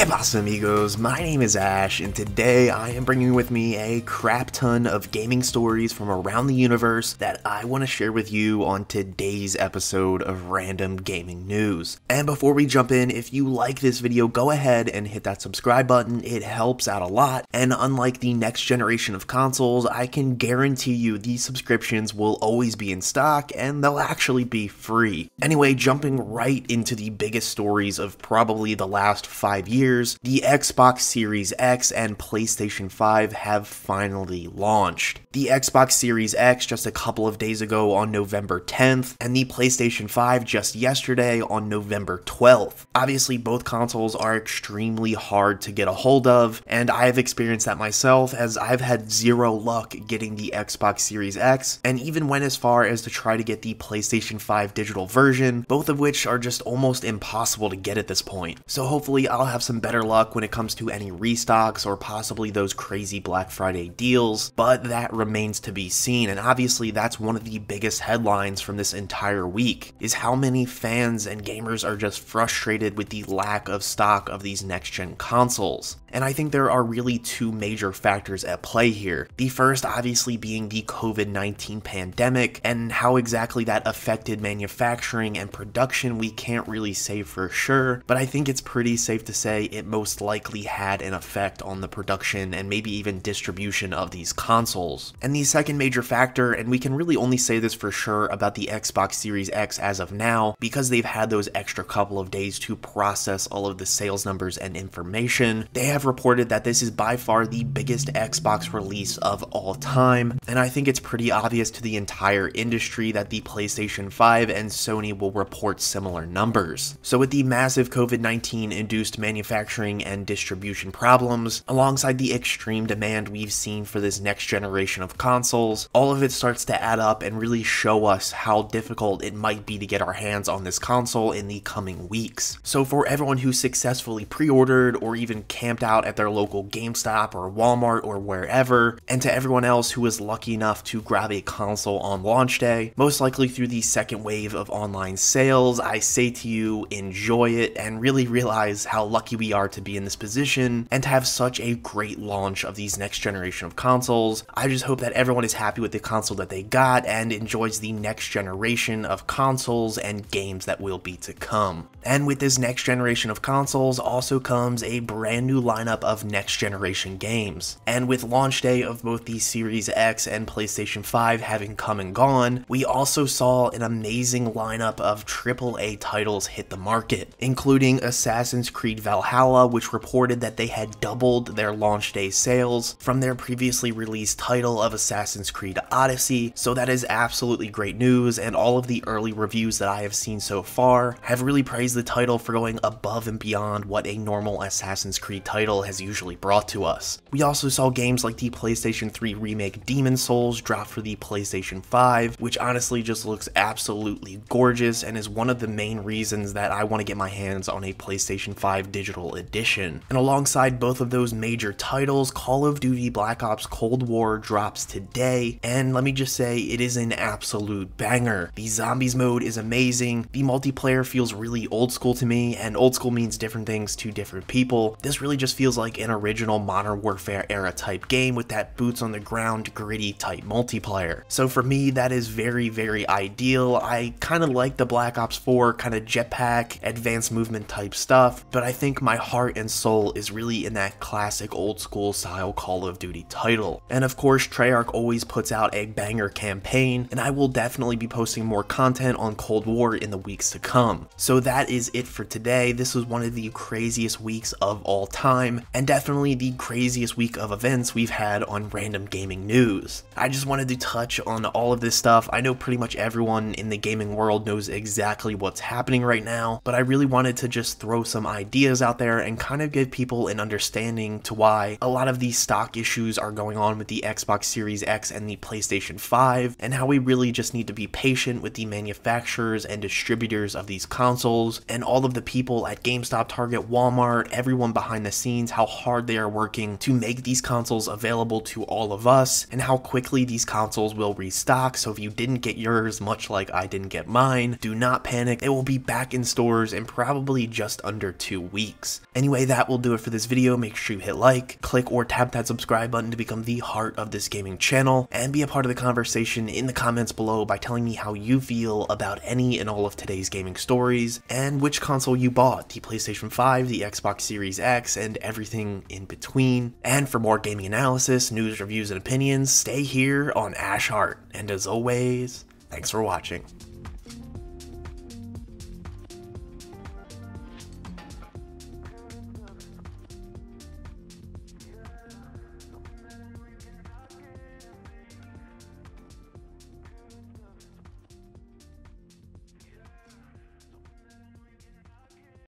¿Qué pasa, amigos? My name is Ash, and today I am bringing with me a crap ton of gaming stories from around the universe that I want to share with you on today's episode of Random Gaming News. And before we jump in, if you like this video, go ahead and hit that subscribe button. It helps out a lot, and unlike the next generation of consoles, I can guarantee you these subscriptions will always be in stock, and they'll actually be free. Anyway, jumping right into the biggest stories of probably the last 5 years, the Xbox Series X and PlayStation 5 have finally launched. The Xbox Series X just a couple of days ago on November 10th, and the PlayStation 5 just yesterday on November 12th. Obviously, both consoles are extremely hard to get a hold of, and I have experienced that myself as I've had zero luck getting the Xbox Series X, and even went as far as to try to get the PlayStation 5 digital version, both of which are just almost impossible to get at this point. So hopefully I'll have some better luck when it comes to any restocks or possibly those crazy Black Friday deals, but that remains to be seen. And obviously that's one of the biggest headlines from this entire week, is how many fans and gamers are just frustrated with the lack of stock of these next-gen consoles. And I think there are really two major factors at play here. The first obviously being the COVID-19 pandemic and how exactly that affected manufacturing and production we can't really say for sure, but I think it's pretty safe to say it most likely had an effect on the production and maybe even distribution of these consoles. And the second major factor, and we can really only say this for sure about the Xbox Series X as of now, because they've had those extra couple of days to process all of the sales numbers and information, they have reported that this is by far the biggest Xbox release of all time, and I think it's pretty obvious to the entire industry that the PlayStation 5 and Sony will report similar numbers. So with the massive COVID-19 induced manufacturing and distribution problems, alongside the extreme demand we've seen for this next generation of consoles, all of it starts to add up and really show us how difficult it might be to get our hands on this console in the coming weeks. So for everyone who successfully pre-ordered or even camped out at their local GameStop or Walmart or wherever, and to everyone else who was lucky enough to grab a console on launch day, most likely through the second wave of online sales, I say to you, enjoy it and really realize how lucky we are to be in this position and to have such a great launch of these next generation of consoles. I just hope that everyone is happy with the console that they got and enjoys the next generation of consoles and games that will be to come. And with this next generation of consoles also comes a brand new lineup of next generation games. And with launch day of both the Series X and PlayStation 5 having come and gone, we also saw an amazing lineup of AAA titles hit the market, including Assassin's Creed Valhalla, which reported that they had doubled their launch day sales from their previously released title of Assassin's Creed Odyssey. So that is absolutely great news, and all of the early reviews that I have seen so far have really praised the title for going above and beyond what a normal Assassin's Creed title has usually brought to us. We also saw games like the PlayStation 3 remake Demon's Souls drop for the PlayStation 5, which honestly just looks absolutely gorgeous and is one of the main reasons that I want to get my hands on a PlayStation 5 digital edition. And alongside both of those major titles, Call of Duty Black Ops Cold War drops today, and let me just say, it is an absolute banger. The zombies mode is amazing, the multiplayer feels really old school to me, and old school means different things to different people. This really just feels like an original Modern Warfare era type game with that boots on the ground gritty type multiplayer. So for me, that is very, very ideal. I kind of like the Black Ops 4 kind of jetpack, advanced movement type stuff, but I think my heart and soul is really in that classic old school style Call of Duty title. And of course, Treyarch always puts out a banger campaign, and I will definitely be posting more content on Cold War in the weeks to come. So that is it for today. This was one of the craziest weeks of all time, and definitely the craziest week of events we've had on Random Gaming News. I just wanted to touch on all of this stuff. I know pretty much everyone in the gaming world knows exactly what's happening right now, but I really wanted to just throw some ideas out there and kind of give people an understanding to why a lot of these stock issues are going on with the Xbox Xbox Series X and the PlayStation 5, and how we really just need to be patient with the manufacturers and distributors of these consoles, and all of the people at GameStop, Target, Walmart, everyone behind the scenes, how hard they are working to make these consoles available to all of us, and how quickly these consoles will restock. So if you didn't get yours, much like I didn't get mine, do not panic. It will be back in stores in probably just under 2 weeks. Anyway, that will do it for this video. Make sure you hit like, click or tap that subscribe button to become the heart of this gaming channel, and be a part of the conversation in the comments below by telling me how you feel about any and all of today's gaming stories, and which console you bought, the PlayStation 5, the Xbox Series X, and everything in between. And for more gaming analysis, news, reviews, and opinions, stay here on Ash Heart. And as always, thanks for watching.